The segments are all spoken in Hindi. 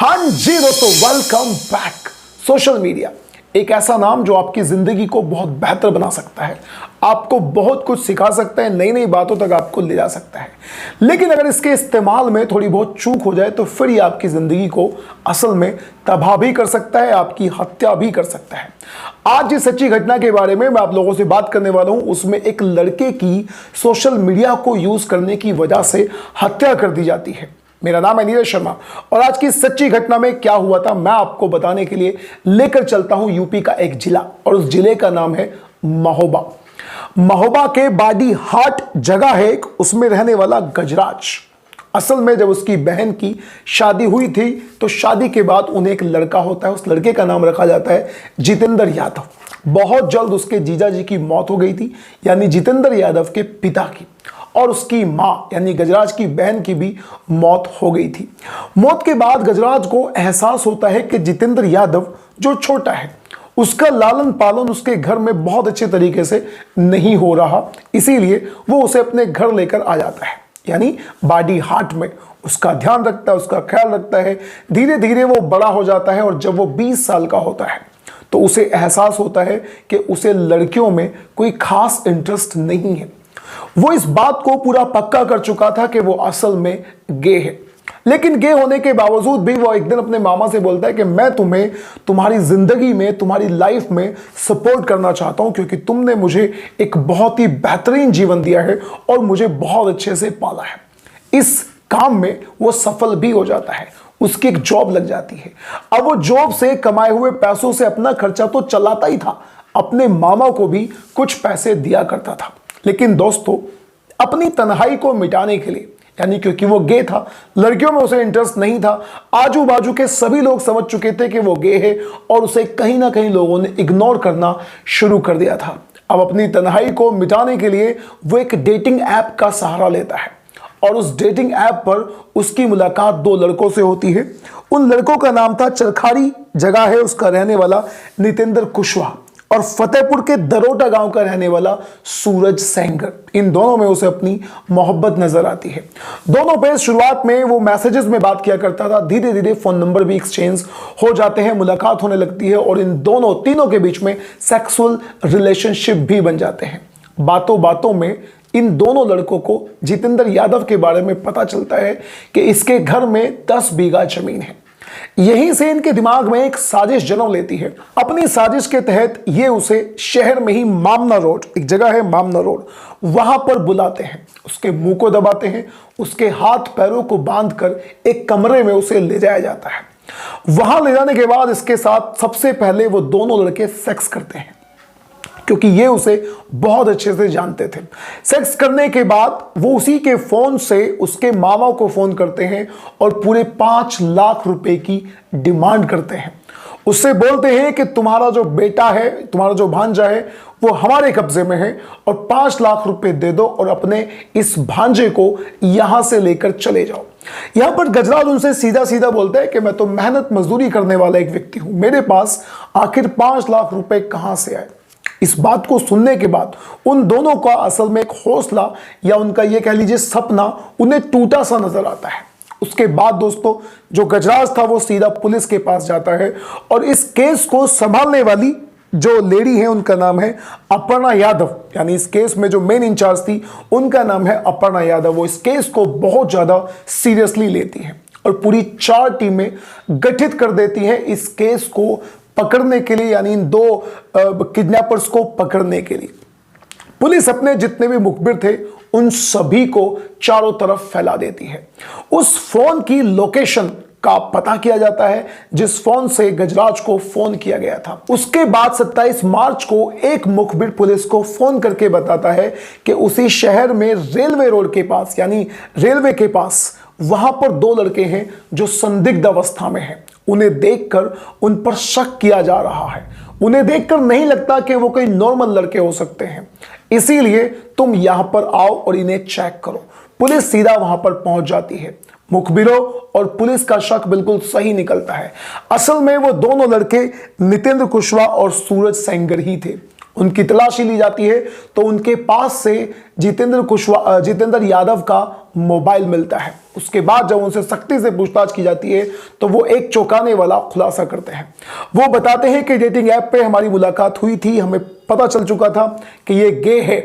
हाँ जी दोस्तों, वेलकम बैक। सोशल मीडिया एक ऐसा नाम जो आपकी जिंदगी को बहुत बेहतर बना सकता है, आपको बहुत कुछ सिखा सकता है, नई नई बातों तक आपको ले जा सकता है। लेकिन अगर इसके इस्तेमाल में थोड़ी बहुत चूक हो जाए तो फिर ये आपकी जिंदगी को असल में तबाह भी कर सकता है, आपकी हत्या भी कर सकता है। आज जिस सच्ची घटना के बारे में मैं आप लोगों से बात करने वाला हूं, उसमें एक लड़के की सोशल मीडिया को यूज करने की वजह से हत्या कर दी जाती है। मेरा नाम है नीरज शर्मा और आज की सच्ची घटना में क्या हुआ था मैं आपको बताने के लिए लेकर चलता हूं यूपी का एक जिला, और उस जिले का नाम है महोबा। महोबा के बाडी हाट जगह है एक, उसमें रहने वाला गजराज। असल में जब उसकी बहन की शादी हुई थी तो शादी के बाद उन्हें एक लड़का होता है, उस लड़के का नाम रखा जाता है जितेंद्र यादव। बहुत जल्द उसके जीजा जी की मौत हो गई थी, यानी जितेंद्र यादव के पिता की, और उसकी मां यानी गजराज की बहन की भी मौत हो गई थी। मौत के बाद गजराज को एहसास होता है कि जितेंद्र यादव जो छोटा है उसका लालन पालन उसके घर में बहुत अच्छे तरीके से नहीं हो रहा, इसीलिए वो उसे अपने घर लेकर आ जाता है, यानी बाडी हाट में उसका ध्यान रखता है, उसका ख्याल रखता है। धीरे धीरे वो बड़ा हो जाता है और जब वो 20 साल का होता है तो उसे एहसास होता है कि उसे लड़कियों में कोई खास इंटरेस्ट नहीं है। वो इस बात को पूरा पक्का कर चुका था कि वो असल में गे है, लेकिन गे होने के बावजूद भी वो एक दिन अपने मामा से बोलता है कि मैं तुम्हें तुम्हारी जिंदगी में, तुम्हारी लाइफ में सपोर्ट करना चाहता हूं, क्योंकि तुमने मुझे एक बहुत ही बेहतरीन जीवन दिया है और मुझे बहुत अच्छे से पाला है। इस काम में वो सफल भी हो जाता है, उसकी एक जॉब लग जाती है। अब वो जॉब से कमाए हुए पैसों से अपना खर्चा तो चलाता ही था, अपने मामा को भी कुछ पैसे दिया करता था। लेकिन दोस्तों, अपनी तन्हाई को मिटाने के लिए, यानी क्योंकि वो गे था, लड़कियों में उसे इंटरेस्ट नहीं था, आजू बाजू के सभी लोग समझ चुके थे कि वो गे है और उसे कहीं ना कहीं लोगों ने इग्नोर करना शुरू कर दिया था। अब अपनी तन्हाई को मिटाने के लिए वो एक डेटिंग ऐप का सहारा लेता है और उस डेटिंग ऐप पर उसकी मुलाकात 2 लड़कों से होती है। उन लड़कों का नाम था चरखारी जगह है उसका रहने वाला नितेंद्र कुशवाहा, और फतेहपुर के दरोटा गांव का रहने वाला सूरज सेंगर। इन दोनों में उसे अपनी मोहब्बत नजर आती है। दोनों पे शुरुआत में वो मैसेजेस में बात किया करता था, धीरे धीरे फोन नंबर भी एक्सचेंज हो जाते हैं, मुलाकात होने लगती है और इन तीनों के बीच में सेक्सुअल रिलेशनशिप भी बन जाते हैं। बातों बातों में इन दोनों लड़कों को जितेंद्र यादव के बारे में पता चलता है कि इसके घर में 10 बीघा जमीन है। यहीं से इनके दिमाग में एक साजिश जन्म लेती है। अपनी साजिश के तहत ये उसे शहर में ही मामना रोड, एक जगह है मामना रोड, वहां पर बुलाते हैं, उसके मुंह को दबाते हैं, उसके हाथ पैरों को बांधकर एक कमरे में उसे ले जाया जाता है। वहां ले जाने के बाद इसके साथ सबसे पहले वो दोनों लड़के सेक्स करते हैं, क्योंकि ये उसे बहुत अच्छे से जानते थे। सेक्स करने के बाद वो उसी के फोन से उसके मामा को फोन करते हैं और पूरे 5 लाख रुपए की डिमांड करते हैं। उससे बोलते हैं कि तुम्हारा जो बेटा है, तुम्हारा जो भांजा है, वो हमारे कब्जे में है और 5 लाख रुपए दे दो और अपने इस भांजे को यहां से लेकर चले जाओ। यहां पर गजराज उनसे सीधा सीधा बोलता है कि मैं तो मेहनत मजदूरी करने वाला एक व्यक्ति हूं, मेरे पास आखिर 5 लाख रुपए कहां से आए। इस बात को सुनने के बाद उन दोनों का असल में एक हौसला या उनका ये कह लीजिए सपना उन्हें टूटा सा नजर आता है। उसके बाद दोस्तों, जो गजराज था वो सीधा पुलिस के पास जाता है और इस केस को संभालने वाली जो लेडी है उनका नाम है अपर्णा यादव, यानी इस केस में जो मेन इंचार्ज थी उनका नाम है अपर्णा यादव। वो इस केस को बहुत ज्यादा सीरियसली लेती है और पूरी 4 टीमें गठित कर देती हैं इस केस को पकड़ने के लिए, यानी इन 2 किडनैपर्स को पकड़ने के लिए। पुलिस अपने जितने भी मुखबिर थे उन सभी को चारों तरफ फैला देती है। उस फोन की लोकेशन का पता किया जाता है जिस फोन से गजराज को फोन किया गया था। उसके बाद 27 मार्च को एक मुखबिर पुलिस को फोन करके बताता है कि उसी शहर में रेलवे रोड के पास, यानी रेलवे के पास, वहां पर 2 लड़के हैं जो संदिग्ध अवस्था में हैं। उन्हें देखकर उन पर शक किया जा रहा है, उन्हें देखकर नहीं लगता कि वो कोई नॉर्मल लड़के हो सकते हैं, इसीलिए तुम यहां पर आओ और इन्हें चेक करो। पुलिस सीधा वहां पर पहुंच जाती है। मुखबिरों और पुलिस का शक बिल्कुल सही निकलता है। असल में वो दोनों लड़के नितेंद्र कुशवाहा और सूरज सेंगर ही थे। उनकी तलाशी ली जाती है तो उनके पास से जितेंद्र यादव का मोबाइल मिलता है। उसके बाद जब उनसे सख्ती से पूछताछ की जाती है तो वो एक चौंकाने वाला खुलासा करते हैं। वो बताते हैं कि डेटिंग ऐप पे हमारी मुलाकात हुई थी, हमें पता चल चुका था कि ये गे है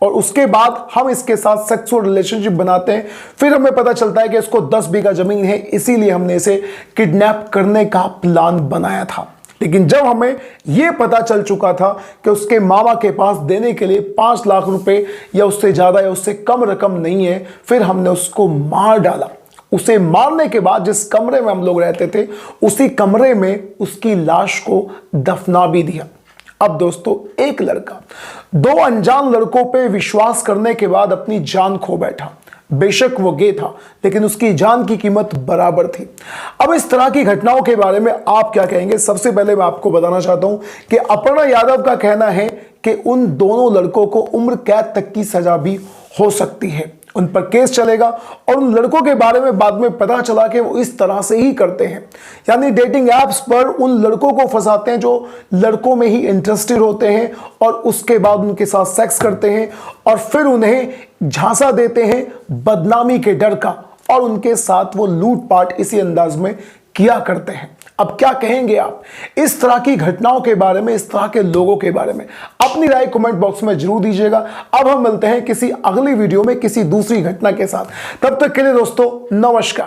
और उसके बाद हम इसके साथ सेक्सुअल रिलेशनशिप बनाते हैं। फिर हमें पता चलता है कि इसको 10 बीघा जमीन है, इसीलिए हमने इसे किडनैप करने का प्लान बनाया था। लेकिन जब हमें यह पता चल चुका था कि उसके मामा के पास देने के लिए 5 लाख रुपए या उससे ज्यादा या उससे कम रकम नहीं है, फिर हमने उसको मार डाला। उसे मारने के बाद जिस कमरे में हम लोग रहते थे, उसी कमरे में उसकी लाश को दफना भी दिया। अब दोस्तों, एक लड़का 2 अनजान लड़कों पे विश्वास करने के बाद अपनी जान खो बैठा। बेशक वो गे था, लेकिन उसकी जान की कीमत बराबर थी। अब इस तरह की घटनाओं के बारे में आप क्या कहेंगे? सबसे पहले मैं आपको बताना चाहता हूं कि अपर्णा यादव का कहना है कि उन दोनों लड़कों को उम्र कैद तक की सजा भी हो सकती है, उन पर केस चलेगा। और उन लड़कों के बारे में बाद में पता चला कि वो इस तरह से ही करते हैं, यानी डेटिंग ऐप्स पर उन लड़कों को फंसाते हैं जो लड़कों में ही इंटरेस्टेड होते हैं और उसके बाद उनके साथ सेक्स करते हैं और फिर उन्हें झांसा देते हैं बदनामी के डर का, और उनके साथ वो लूटपाट इसी अंदाज में किया करते हैं। अब क्या कहेंगे आप इस तरह की घटनाओं के बारे में, इस तरह के लोगों के बारे में? अपनी राय कमेंट बॉक्स में जरूर दीजिएगा। अब हम मिलते हैं किसी अगली वीडियो में किसी दूसरी घटना के साथ। तब तक के लिए दोस्तों, नमस्कार।